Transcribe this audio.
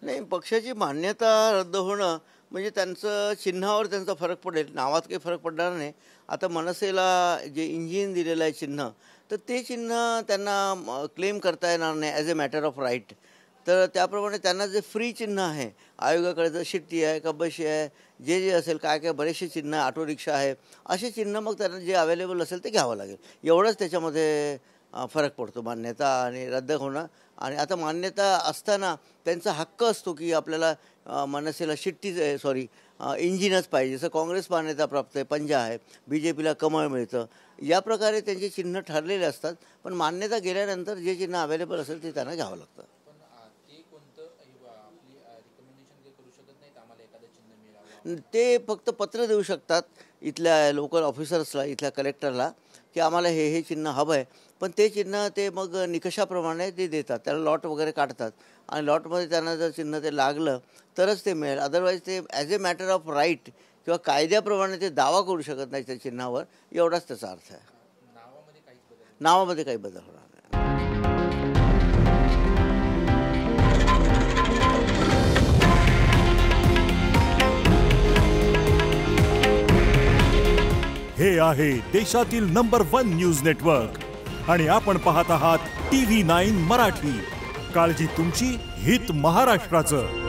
नाही, पक्षाची मान्यता रद्द होणं म्हणजे त्यांचं चिन्हावर त्यांचा फरक पडेल, नावात काही फरक पडणार नाही. आता मनसेला जे इंजिन दिलेलं आहे चिन्ह, तर ते चिन्ह त्यांना क्लेम करता येणार नाही as a matter of right. तर त्याप्रमाणे त्यांना जे फ्री चिन्ह आहे, आयोगाकडे जर शिट्टी आहे, कबशी आहे, जे जे असेल काय काय बरेचसे चिन्ह, ऑटो रिक्षा आहे, असे चिन्ह मग त्यांना जे अवेलेबल असेल ते घ्यावं लागेल. एवढंच त्याच्यामध्ये फरक पडतो मान्यता आणि रद्द होणं. आणि आता मान्यता असताना त्यांचा हक्क असतो की आपल्याला मनसेला शिट्टीच सॉरी इंजिनच पाहिजे. जसं काँग्रेस मान्यता प्राप्त आहे, पंजा आहे, BJPला कमळ मिळतं. या प्रकारे त्यांचे चिन्ह ठरलेले असतात. पण मान्यता गेल्यानंतर जे चिन्ह अवेलेबल असेल ते त्यांना घ्यावं लागतं. ते फक्त पत्र देऊ शकतात इथल्या लोकल ऑफिसर्सला, इथल्या कलेक्टरला, की आम्हाला हे चिन्ह हवं आहे. पण ते चिन्ह ते मग निकषाप्रमाणे ते देतात. त्याला लॉट वगैरे काढतात आणि लॉटमध्ये त्यांना जर चिन्ह ते लागलं तरच ते मिळेल. अदरवाईज ते as a matter of right किंवा कायद्याप्रमाणे ते दावा करू शकत नाही त्या चिन्हावर. एवढाच त्याचा अर्थ आहे. नावामध्ये काही बदल होणार नाही. हे आहे देशातील नंबर 1 न्यूज नेटवर्क आणि आपण पाहत आहात TV9 मराठी. काळजी तुमची, हित महाराष्ट्राचं.